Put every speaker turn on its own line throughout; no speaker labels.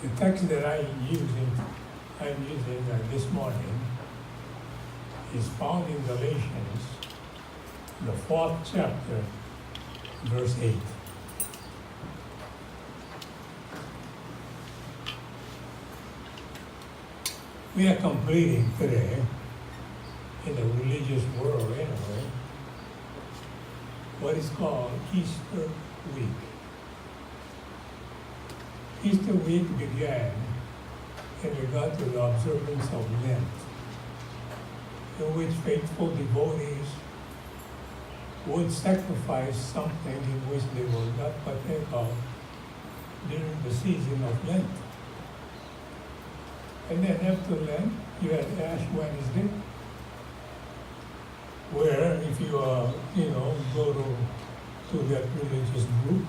The text that I'm using this morning is found in Galatians, the 4th chapter, verse 8. We are completing today, in the religious world anyway, what is called Easter week. Easter week began in regard to the observance of Lent, in which faithful devotees would sacrifice something in which they will not partake of during the season of Lent. And then after Lent, you had Ash Wednesday, where if you go to that religious group,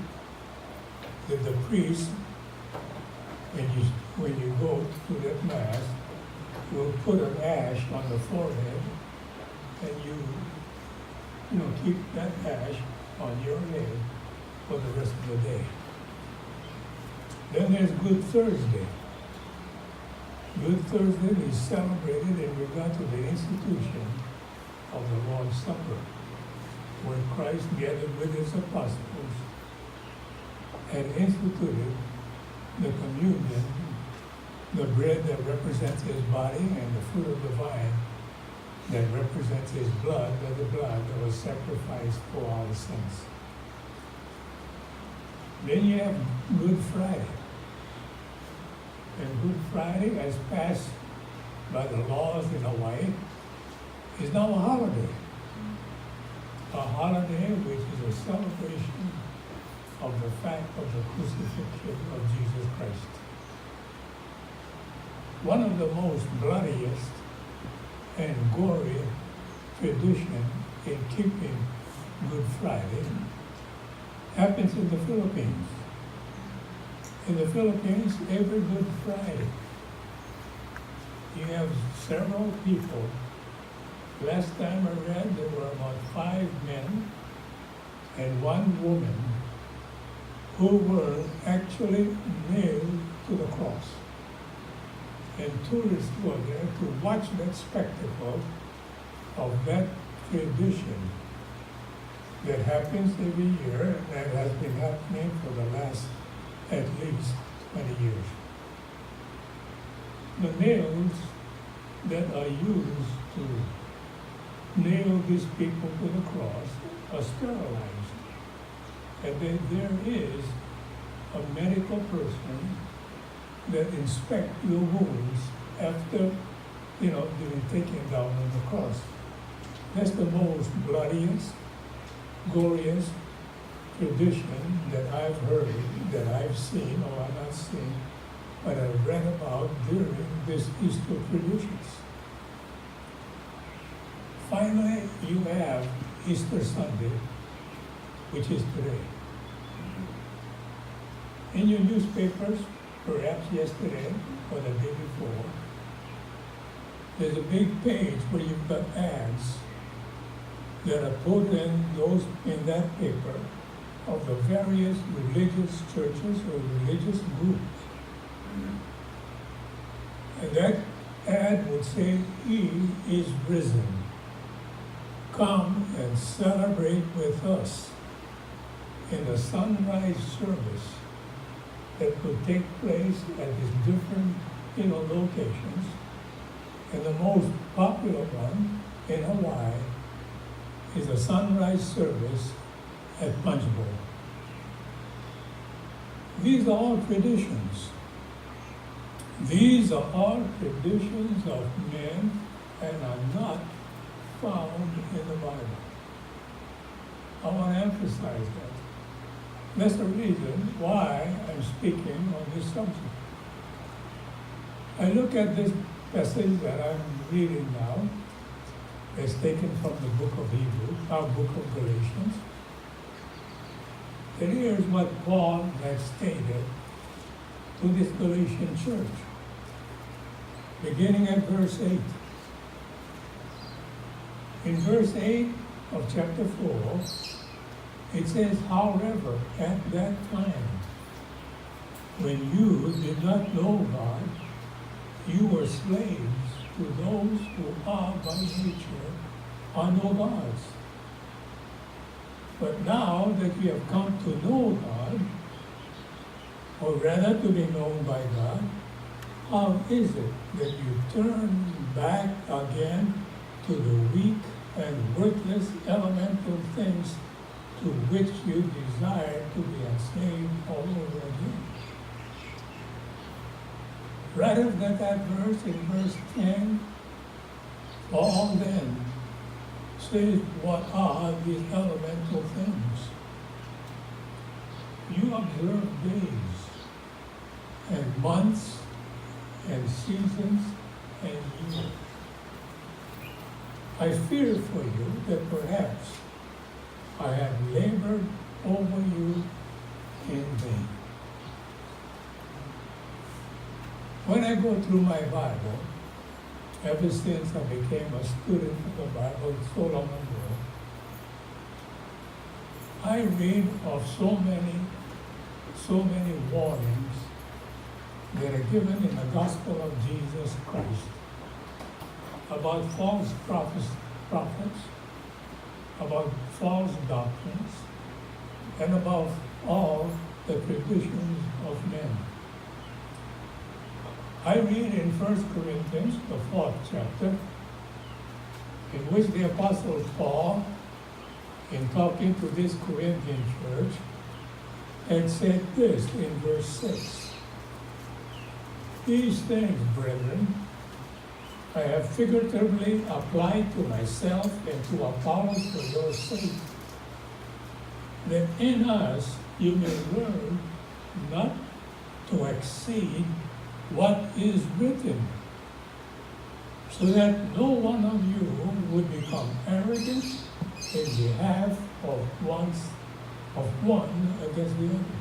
that the priest, when you go to that mass, will put an ash on the forehead, and you keep that ash on your head for the rest of the day. Then there's Good Thursday. Good Thursday is celebrated in regard to the institution of the Lord's Supper, where Christ gathered with his apostles and instituted the communion, the bread that represents his body and the fruit of the vine that represents his blood, the blood that was sacrificed for our sins. Then you have Good Friday. And Good Friday, as passed by the laws in Hawaii, is now a holiday. A holiday which is a celebration of the fact of the crucifixion of Jesus Christ. One of the most bloodiest and gory tradition in keeping Good Friday happens in the Philippines. In the Philippines, every Good Friday, you have several people. Last time I read, there were about 5 men and 1 woman who were actually nailed to the cross. And tourists were there to watch that spectacle of that tradition that happens every year and that has been happening for the last at least 20 years. The nails that are used to nail these people to the cross are sterilized. And then there is a medical person that inspects your wounds after, being taken down on the cross. That's the most bloodiest, goriest tradition that I've heard, that I've seen, or I've not seen, but I've read about during this Easter traditions. Finally, you have Easter Sunday, which is today. In your newspapers, perhaps yesterday or the day before, there's a big page where you've got ads that are put in that paper of the various religious churches or religious groups. And that ad would say, "He is risen. Come and celebrate with us in the sunrise service that could take place at these different, locations." And the most popular one in Hawaii is a sunrise service at Punch Bowl. These are all traditions. These are all traditions of men and are not found in the Bible. I want to emphasize that. That's the reason why I'm speaking on this subject. I look at this passage that I'm reading now. It's taken from the book of Hebrews, our book of Galatians. And here's what Paul had stated to this Galatian church, beginning at verse 8. In verse 8 of chapter 4, it says, "However, at that time, when you did not know God, you were slaves to those who are by nature are no gods. But now that you have come to know God, or rather to be known by God, how is it that you turn back again to the weak and worthless elemental things to which you desire to be enslaved all over again? Right after that verse, in verse 10, Paul then says, what are these elemental things? You observe days and months and seasons and years. I fear for you that perhaps I have labored over you in vain. When I go through my Bible, ever since I became a student of the Bible so long ago, I read of so many warnings that are given in the gospel of Jesus Christ about false prophets, about false doctrines, and about all the traditions of men. I read in 1 Corinthians, the 4th chapter, in which the Apostle Paul, in talking to this Corinthian church, had said this in verse 6. These things, brethren, I have figuratively applied to myself and to Apollos for your sake, that in us you may learn not to exceed what is written, so that no one of you would become arrogant in behalf of one against the other.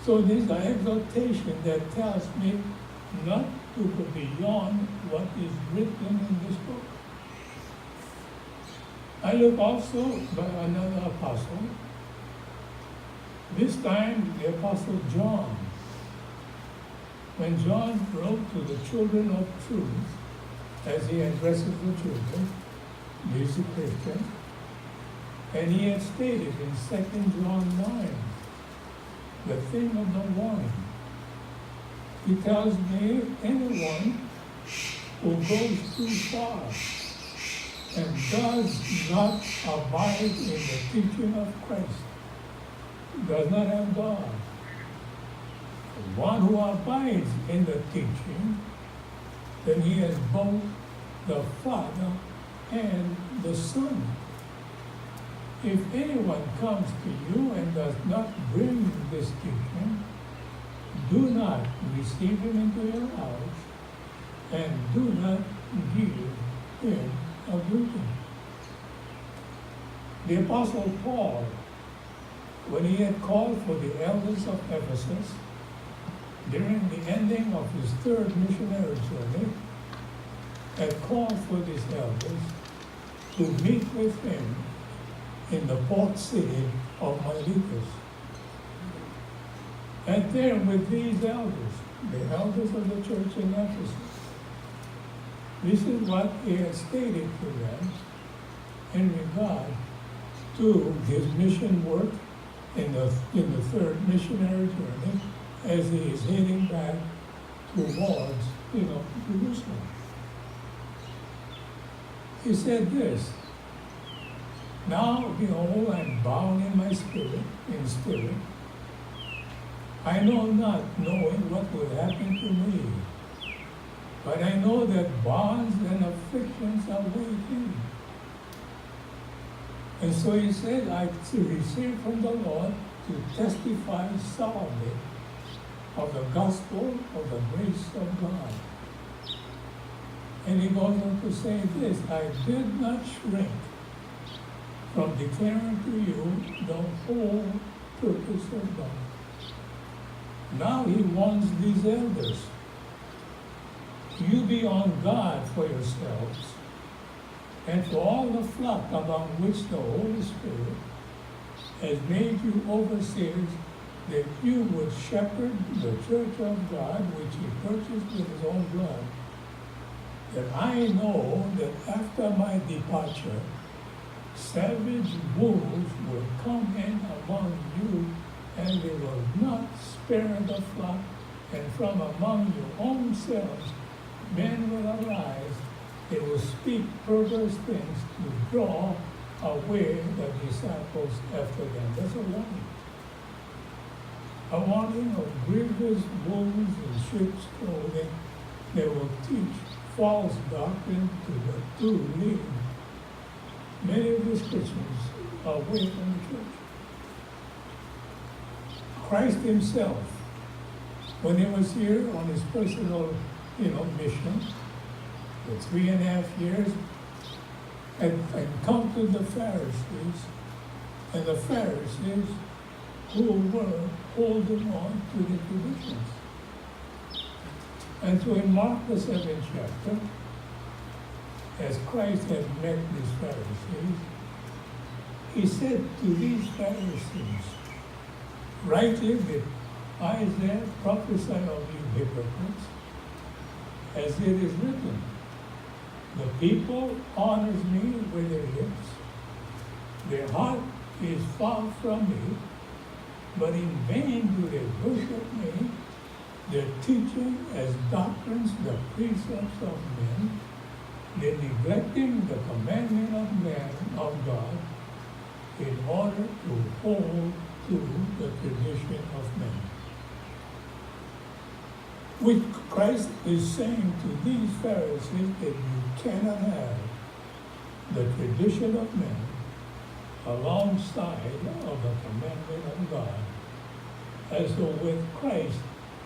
So this is an exhortation that tells me not to go beyond what is written in this book. I look also by another apostle, this time the Apostle John. When John wrote to the children of truth, as he addresses the children, these are Christians, and he had stated in 2 John 9, the thing of the warning. He tells me anyone who goes too far and does not abide in the teaching of Christ does not have God. The one who abides in the teaching, then he has both the Father and the Son. If anyone comes to you and does not bring this teaching, do not receive him into your house, and do not give him a greeting. The Apostle Paul, when he had called for the elders of Ephesus, during the ending of his 3rd missionary journey, had called for these elders to meet with him in the port city of Miletus. And there with these elders, the elders of the church in Ephesus, this is what he had stated to them in regard to his mission work in the 3rd missionary journey as he is heading back towards, Jerusalem. He said this, now behold, I am bound in my spirit, I know not knowing what will happen to me, but I know that bonds and afflictions are waiting. And so he said, I received from the Lord to testify solemnly of the gospel of the grace of God. And he goes on to say this, I did not shrink from declaring to you the whole purpose of God. Now he warns these elders, you be on guard for yourselves and for all the flock among which the Holy Spirit has made you overseers that you would shepherd the church of God, which he purchased with his own blood, that I know that after my departure, savage wolves will come in among you, and they will not spare the flock, and from among your own selves men will arise, they will speak perverse things to draw away the disciples after them. That's a warning. A warning of grievous wolves in sheep's clothing. They will teach false doctrine to lead many of these Christians away from the church. Christ himself, when he was here on his personal, mission, for 3.5 years, had encountered the Pharisees, and the Pharisees who were holding on to the traditions. And so in Mark the 7th chapter, as Christ had met these Pharisees, he said to these Pharisees, rightly did Isaiah prophesy of you hypocrites, as it is written, the people honors me with their lips, their heart is far from me, but in vain do they worship me, their teaching as doctrines the precepts of men, they're neglecting the commandment of man, of God, in order to hold to the tradition of men. Which Christ is saying to these Pharisees that you cannot have the tradition of men alongside of the commandment of God. And so with Christ,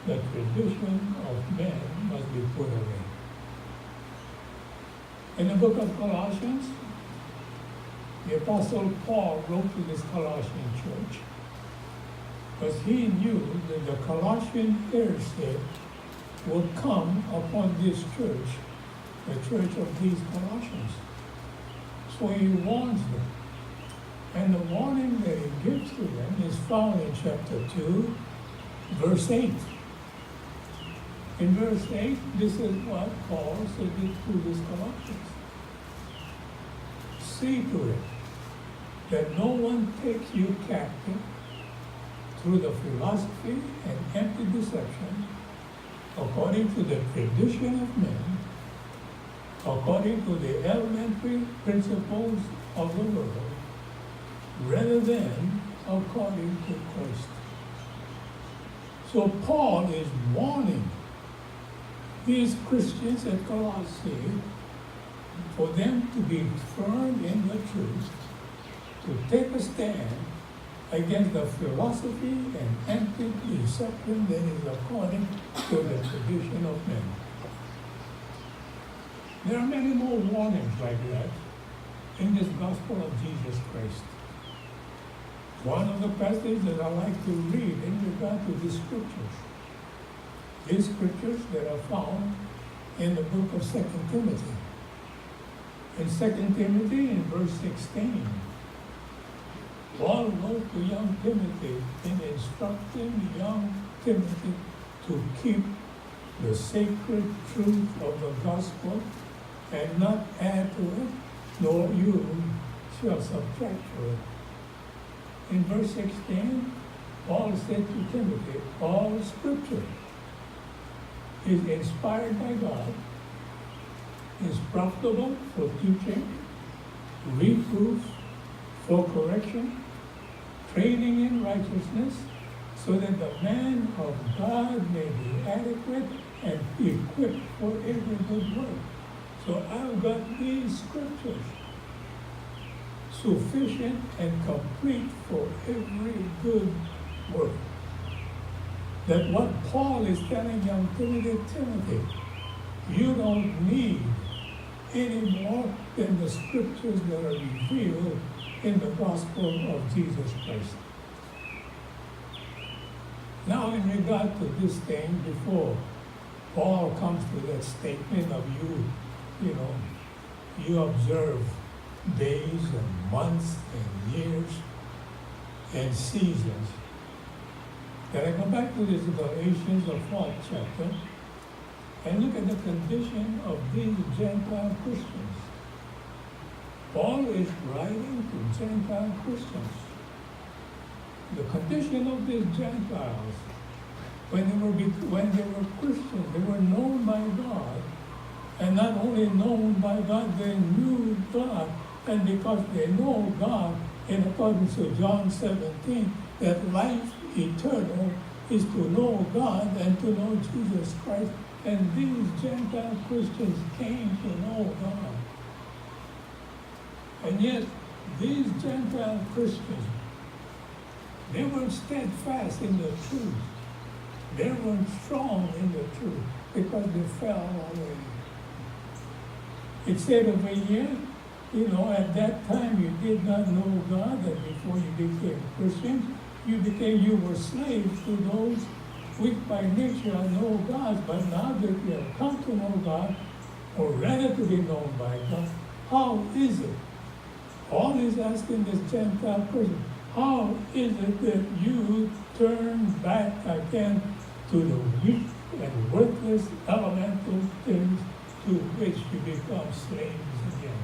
the tradition of men must be put away. In the book of Colossians, the Apostle Paul wrote to this Colossian church because he knew that the Colossian heresy would come upon this church, the church of these Colossians. So he warns them. And the warning that he gives to them is found in chapter 2, verse 8. In verse 8, this is what Paul said to these Colossians. See to it that no one takes you captive through the philosophy and empty deception, according to the tradition of men, according to the elementary principles of the world, rather than according to Christ. So Paul is warning these Christians at Colossae for them to be firm in the truth, to take a stand against the philosophy and empty deception that is according to the tradition of men. There are many more warnings like that in this gospel of Jesus Christ. One of the passages that I like to read in regard to these scriptures that are found in the book of 2 Timothy. In 2 Timothy, in verse 16, Paul wrote to young Timothy in instructing young Timothy to keep the sacred truth of the gospel and not add to it, nor you shall subtract to it. In verse 16, Paul said to Timothy, all scripture is inspired by God, is profitable for teaching, reproof, for correction, training in righteousness, so that the man of God may be adequate and equipped for every good work. So I've got these scriptures sufficient and complete for every good work. That what Paul is telling young Timothy, you don't need any more than the scriptures that are revealed in the gospel of Jesus Christ. Now, in regard to this thing, before Paul comes to that statement of you observe days and months and years and seasons. Then I go back to this Galatians, the 4th chapter, and look at the condition of these Gentile Christians. Paul is writing to Gentile Christians. The condition of these Gentiles, when they were Christians, they were known by God, and not only known by God, they knew God, and because they know God, in accordance to John 17, that life eternal is to know God and to know Jesus Christ. And these Gentile Christians came to know God. And yet, these Gentile Christians, they weren't steadfast in the truth. They weren't strong in the truth because they fell away. It said over here, at that time you did not know God, and before you became Christians, you were slaves to those which by nature are no gods, but now that you have come to know God, or rather to be known by God, how is it? Paul is asking this Gentile person, how is it that you turn back again to the weak and worthless elemental things to which you become slaves again?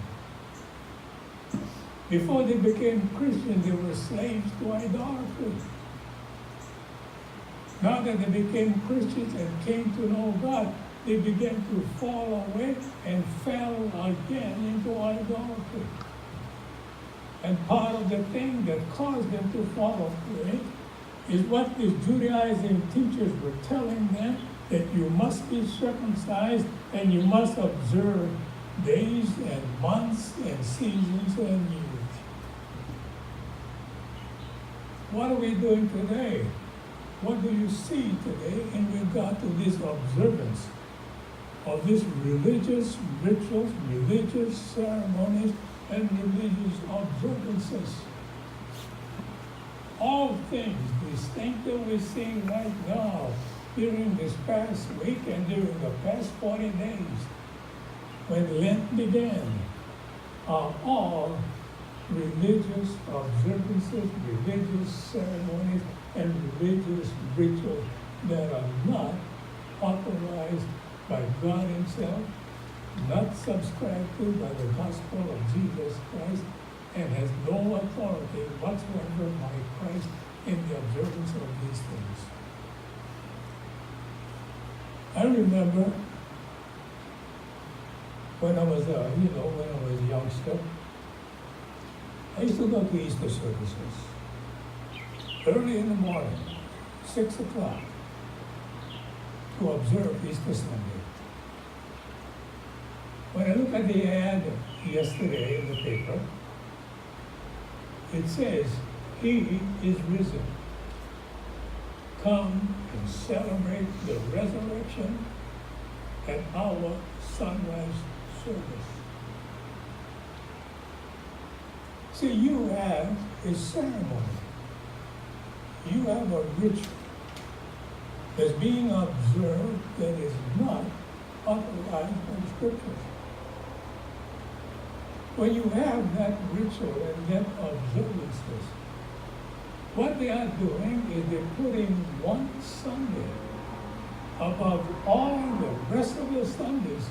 Before they became Christians, they were slaves to idolatry. Now that they became Christians and came to know God, they began to fall away and fell again into idolatry. And part of the thing that caused them to fall away is what these Judaizing teachers were telling them, that you must be circumcised and you must observe days and months and seasons and years. What are we doing today? What do you see today in regard to this observance of these religious rituals, religious ceremonies, and religious observances? All things, these things that we're seeing right now, during this past week and during the past 40 days, when Lent began, are all religious observances, religious ceremonies, and religious rituals that are not authorized by God Himself, not subscribed to by the gospel of Jesus Christ, and has no authority whatsoever by Christ in the observance of these things. I remember when I was a youngster, I used to go to Easter services early in the morning, 6 o'clock, to observe Easter Sunday. When I look at the ad yesterday in the paper, it says, "He is risen. Come and celebrate the resurrection at our sunrise service." See, you have a ceremony. You have a ritual that's being observed that is not authorized by the Scriptures. When you have that ritual and that observances, what they are doing is they're putting one Sunday above all the rest of the Sundays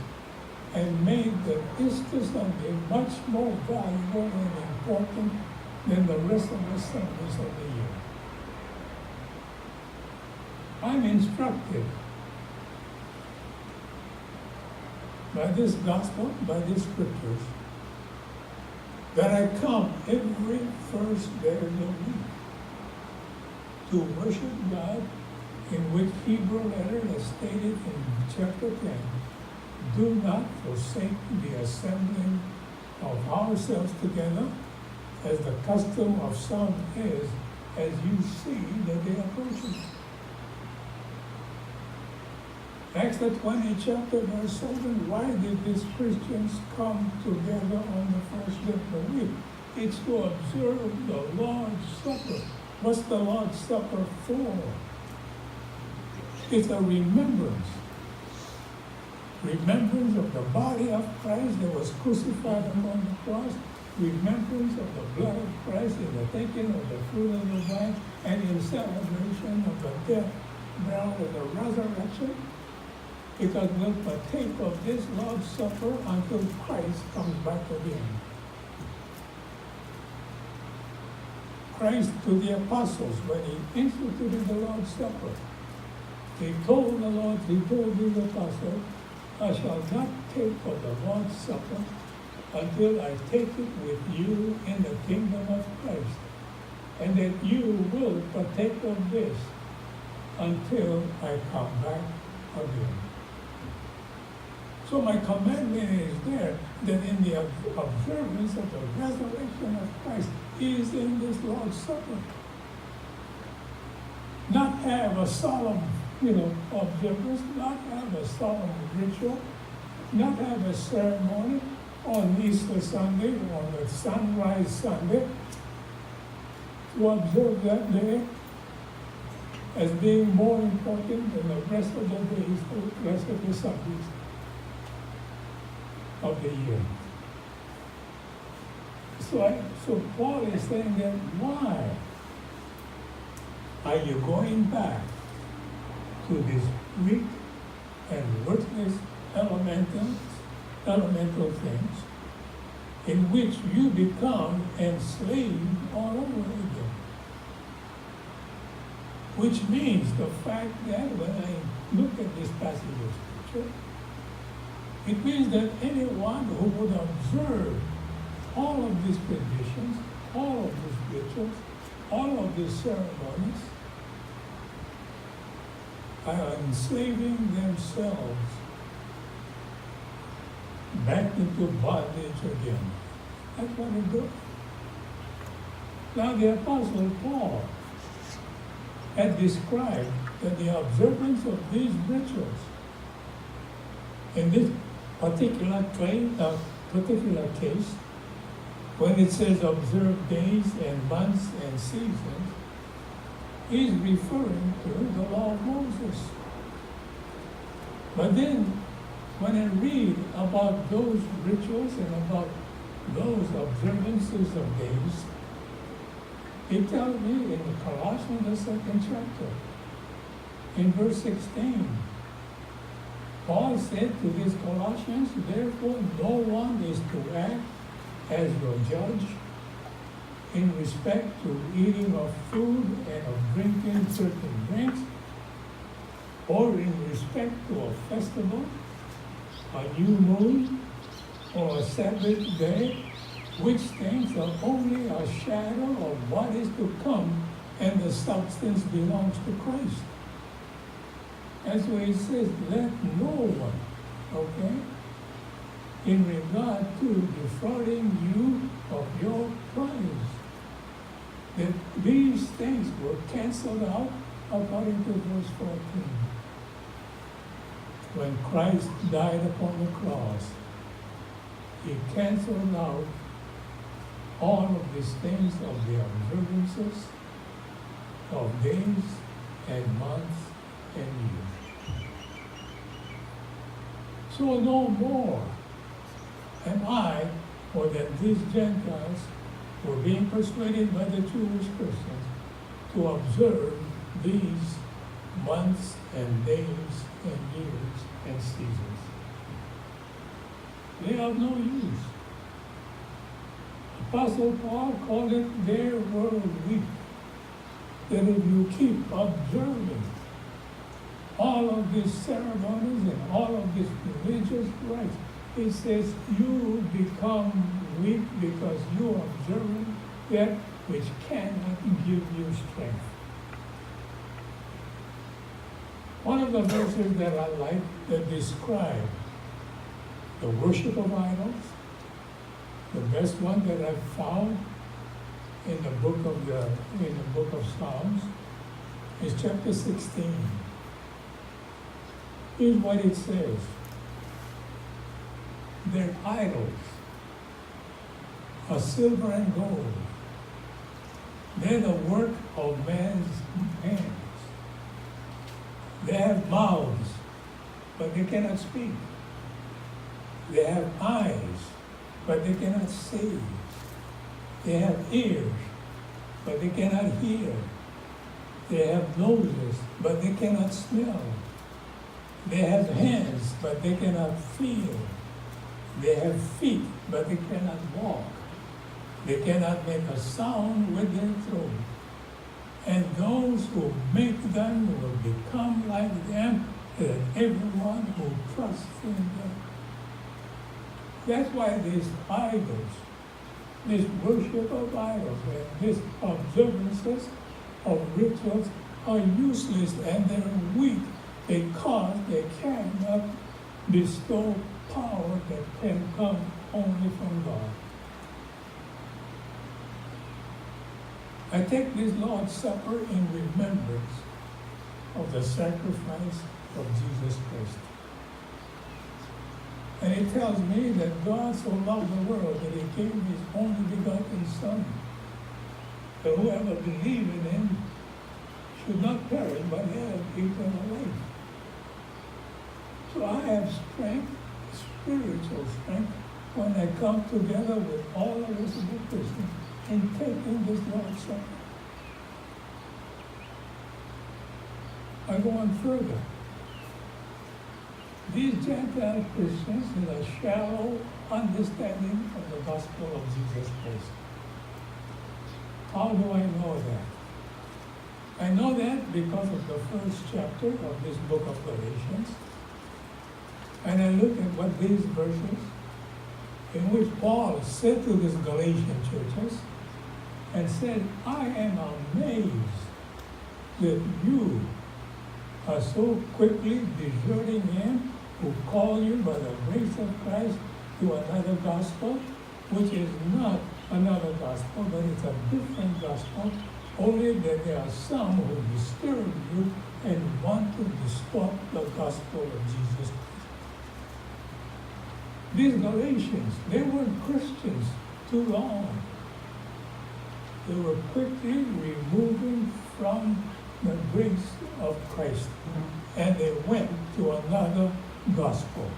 and made the Easter Sunday much more valuable and important than the rest of the Sundays of the year. I'm instructed by this gospel, by these scriptures, that I come every first day of the week to worship God, in which Hebrew letter is stated in chapter 10, "Do not forsake the assembling of ourselves together, as the custom of some is, as you see the day approaching." Acts the 20th chapter, verse 7, why did these Christians come together on the first day of the week? It's to observe the Lord's Supper. What's the Lord's Supper for? It's a remembrance. Remembrance of the body of Christ that was crucified upon the cross. Remembrance of the blood of Christ in the taking of the fruit of the vine, and in celebration doctrine of the death, burial, and the resurrection, because we'll partake of this Lord's Supper until Christ comes back again. Christ to the apostles, when he instituted the Lord's Supper, he told his apostles, I shall not take of the Lord's Supper until I take it with you in the kingdom of Christ, and that you will partake of this until I come back again. So my commandment is there, that in the observance of the resurrection of Christ is in this Lord's Supper. Not have a solemn, observance, not have a solemn ritual, not have a ceremony on Easter Sunday, on the Sunrise Sunday, to observe that day as being more important than the rest of the days, the rest of the Sundays of the year. So Paul is saying that why are you going back to these weak and worthless elemental things in which you become enslaved all over again? Which means the fact that when I look at this passage of Scripture, it means that anyone who would observe all of these traditions, all of these rituals, all of these ceremonies, are enslaving themselves back into bondage again. That's what they do. Now the Apostle Paul had described that the observance of these rituals in this particular case, when it says observe days and months and seasons, is referring to the law of Moses. But then, when I read about those rituals and about those observances of days, it tells me in Colossians, the 2nd chapter, in verse 16, Paul said to these Colossians, therefore no one is to act as your judge in respect to eating of food and of drinking certain drinks, or in respect to a festival, a new moon, or a Sabbath day, which things are only a shadow of what is to come, and the substance belongs to Christ. That's why it says, let no one, in regard to defrauding you of your prize, that these things were canceled out according to verse 14. When Christ died upon the cross, he canceled out all of these things of the observances of days and months and years. So no more am I, or that these Gentiles were being persuaded by the Jewish Christians to observe these months and days and years and seasons. They have no use. Apostle Paul called it their world week. That if you keep observing all of these ceremonies and all of these religious rites, it says you become weak because you are observing that which cannot give you strength. One of the verses that I like that describe the worship of idols, the best one that I've found in the book of Psalms, is chapter 16. Here's what it says. Their idols are silver and gold. They're the work of man's hands. They have mouths, but they cannot speak. They have eyes, but they cannot see. They have ears, but they cannot hear. They have noses, but they cannot smell. They have hands, but they cannot feel. They have feet, but they cannot walk. They cannot make a sound with their throat. And those who make them will become like them, and everyone who trusts in them. That's why these idols, this worship of idols, and these observances of rituals are useless and they're weak because they cannot bestow power that can come only from God. I take this Lord's Supper in remembrance of the sacrifice of Jesus Christ. And it tells me that God so loved the world that he gave his only begotten Son, that whoever believes in him should not perish but have eternal life. So I have strength, spiritual strength, when I come together with all the rest of the Christians in taking this Lord's Supper. I go on further. These Gentile Christians have a shallow understanding of the gospel of Jesus Christ. How do I know that? I know that because of the first chapter of this book of Galatians. And I look at what these verses, in which Paul said to these Galatian churches, and said, I am amazed that you are so quickly deserting him who called you by the grace of Christ to another gospel, which is not another gospel, but it's a different gospel, only that there are some who disturb you and want to distort the gospel of Jesus Christ. These Galatians, they weren't Christians too long. They were quickly removing from the grace of Christ, and they went to another gospel.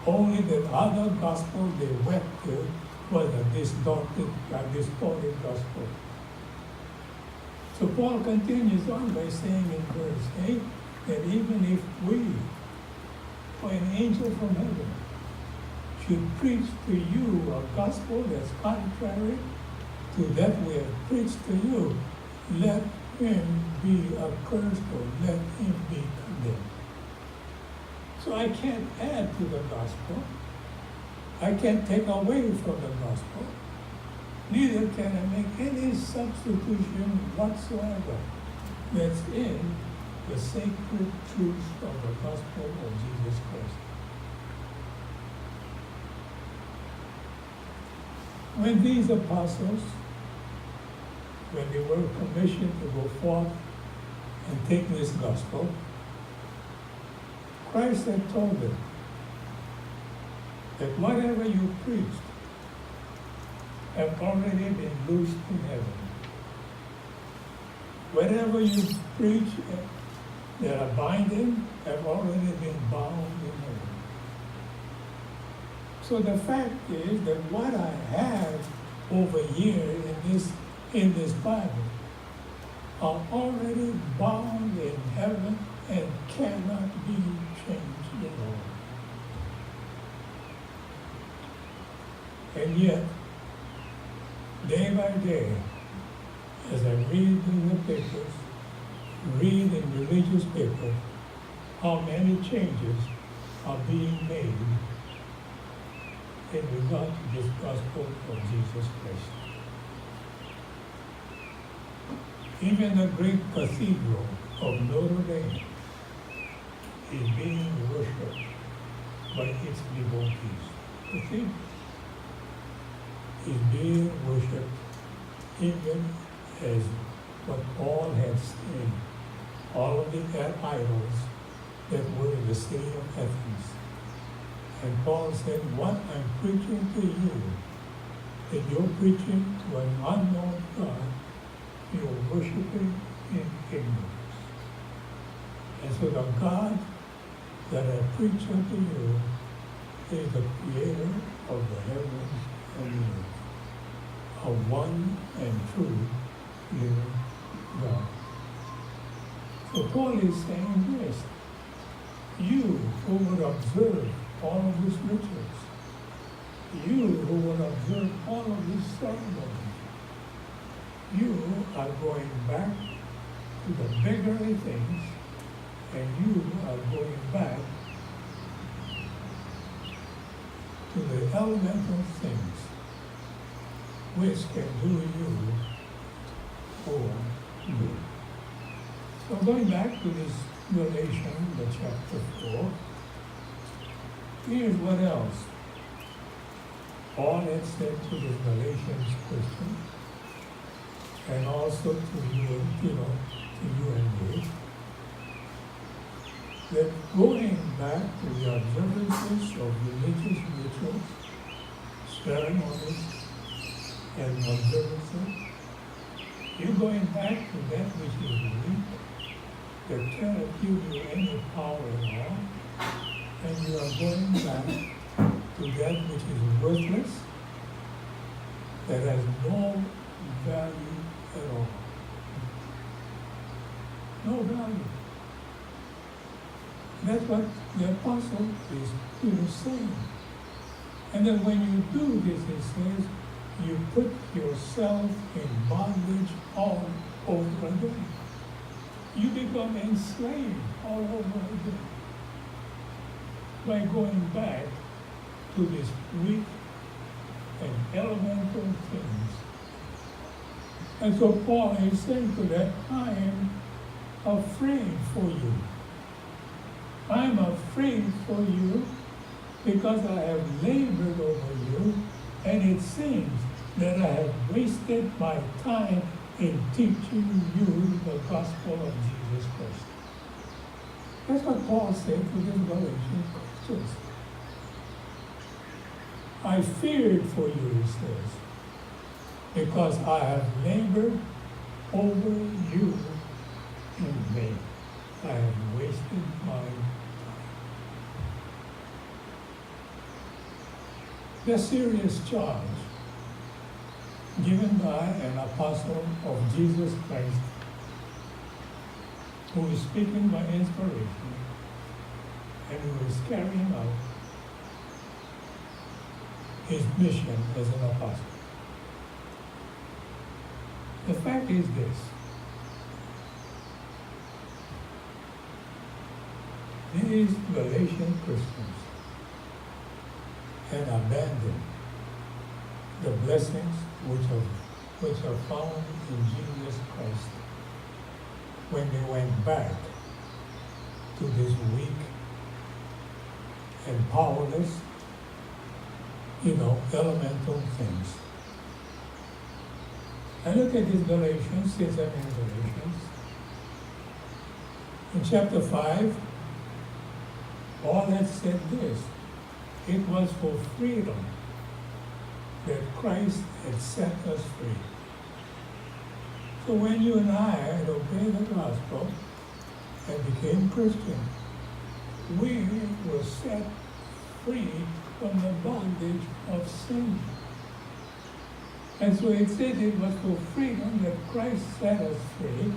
Only the other gospel they went to was a distorted gospel. So Paul continues on by saying in verse 8 that even if we, or an angel from heaven, should preach to you a gospel that's contrary to that we have preached to you, let him be accursed or let him be condemned. So I can't add to the gospel. I can't take away from the gospel. Neither can I make any substitution whatsoever that's in the sacred truth of the gospel of Jesus Christ. When these apostles, when they were commissioned to go forth and take this gospel, Christ had told them that whatever you preached have already been loosed in heaven. Whatever you preach that are binding have already been bound in heaven. So the fact is that what I have over here in this Bible are already bound in heaven and cannot be changed at all. And yet, day by day, as I read in the papers, read in religious papers, how many changes are being made in regard to this gospel of Jesus Christ. Even the great cathedral of Notre Dame is being worshipped by its devotees. Cathedral is being worshipped even as what Paul had said, all of the idols that were in the city of Athens. And Paul said, what I'm preaching to you, that you're preaching to an unknown God, you're worshiping in ignorance. And so the God that I preach unto you is the creator of the heavens and the earth, a one and true living God. So Paul is saying this, you who would observe all of these rituals, you who would observe all of these ceremonies, you are going back to the beggarly things, and you are going back to the elemental things which can do you or good. So going back to this Galatians, the chapter 4, here's what else Paul had said to the Galatians Christians, and also to you, to you and me, that going back to the observances of religious rituals, ceremonies, and observances, you're going back to that which is weak, that cannot give you any power at all, and you are going back to that which is worthless, that has no value at all. No value. That's what the apostle is saying. And then when you do this, it says, you put yourself in bondage all over again. You become enslaved all over again by going back to these weak and elemental things. And so Paul is saying to that, I am afraid for you. I'm afraid for you because I have labored over you, and it seems that I have wasted my time in teaching you the gospel of Jesus Christ. That's what Paul said to the Galatian Christians. I feared for you, he says, because I have labored over you in vain. I have wasted my time. The serious charge given by an apostle of Jesus Christ who is speaking by inspiration and who is carrying out his mission as an apostle. The fact is this: these Galatian Christians had abandoned the blessings which are found in Jesus Christ when they went back to this weak and powerless, elemental things. I look at these Galatians, since I'm in Galatians. In chapter 5, Paul had said this: it was for freedom that Christ had set us free. So when you and I had obeyed the gospel and became Christian, we were set free from the bondage of sin. And so it said it was for freedom that Christ set us free.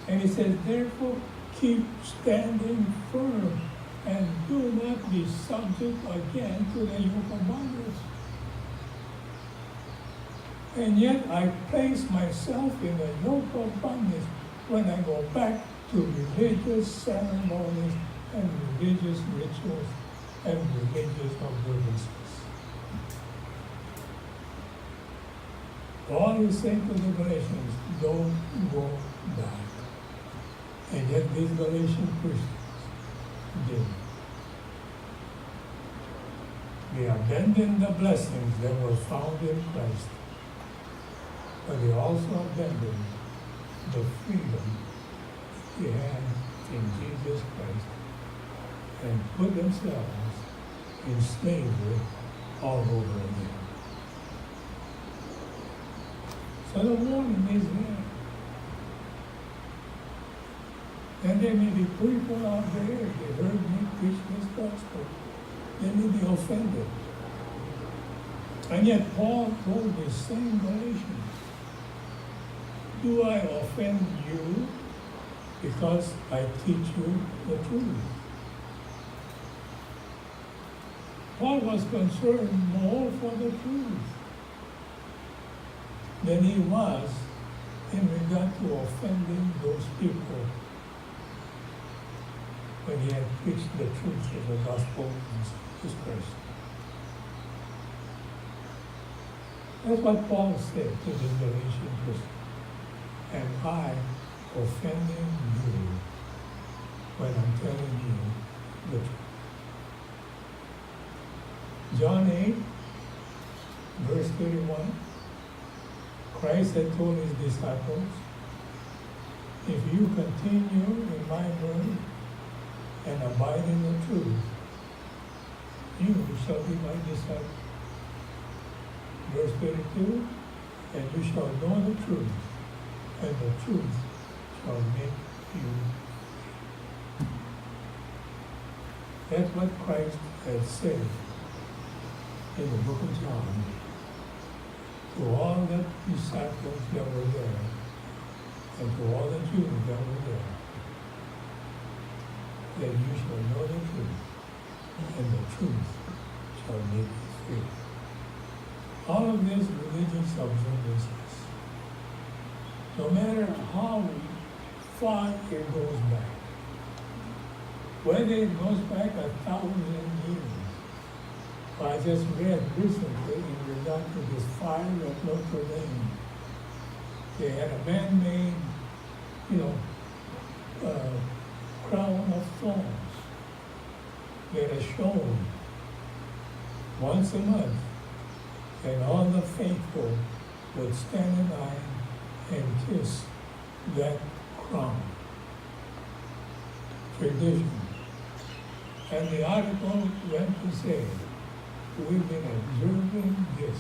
And he says, therefore, keep standing firm and do not be subject again to the yoke of bondage. And yet I place myself in the yoke of bondage when I go back to religious ceremonies and religious rituals and religious observances. Paul is saying to the Galatians, don't go back. And yet these Galatian Christians did. They abandoned the blessings that were found in Christ, but they also abandoned the freedom they had in Jesus Christ and put themselves in slavery all over again. So the warning is there. And there may be people out there, they heard me preach this gospel. They may be offended. And yet Paul told the same Galatians, do I offend you because I teach you the truth. Paul was concerned more for the truth than he was in regard to offending those people when he had preached the truth of the gospel of Jesus Christ. That's what Paul said to the Galatian Christians. Am I offending you when I'm telling you the truth? John 8, verse 31, Christ had told his disciples, if you continue in my word and abide in the truth, you shall be my disciples. Verse 32, and you shall know the truth, and the truth shall make you free. That's what Christ had said in the book of John to all the disciples that were there and to all the Jews that were there, that you shall know the truth, and the truth shall make you free. All of these religious observances, no matter how far it goes back, whether it goes back 1,000 years. I just read recently in regard to this fire at Notre Dame. They had a man-made, crown of thorns that is shown once a month, and all the faithful would stand in line and kiss that crown. Tradition. And the article went to say, we've been observing this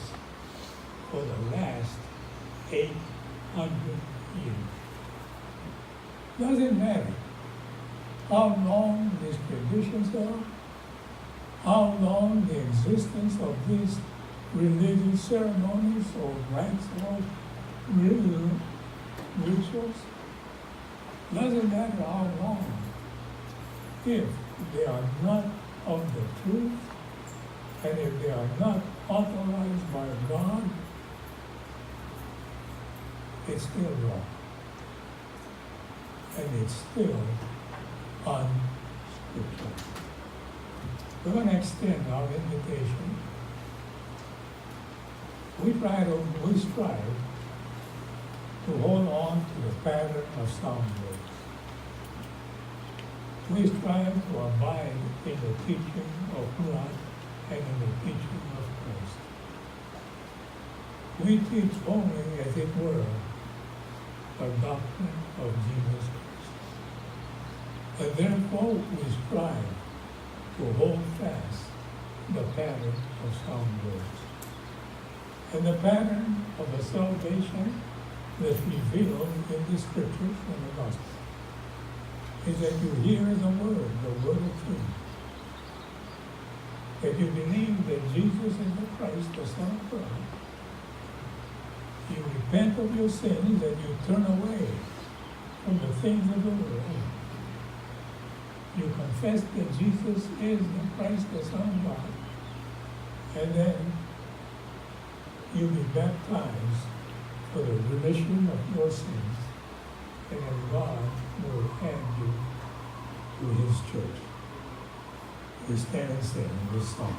for the last 800 years. Doesn't matter how long these traditions are, how long the existence of these religious ceremonies or rites or rituals. Doesn't matter how long. If they are not of the truth, and if they are not authorized by God, it's still wrong. And it's still unscriptural. We're going to extend our invitation. We strive to hold on to the pattern of sound words. We strive to abide in the teaching of God and in the teaching of Christ. We teach only, as it were, the doctrine of Jesus Christ. And therefore we strive to hold fast the pattern of sound words. And the pattern of the salvation that's revealed in the scriptures and the gospel is that you hear the word of truth. That you believe that Jesus is the Christ, the Son of God. You repent of your sins and you turn away from the things of the world. You confess that Jesus is the Christ, the Son of God. And then you be baptized for the remission of your sins, and then God will add you to his church. We stand and sing this song.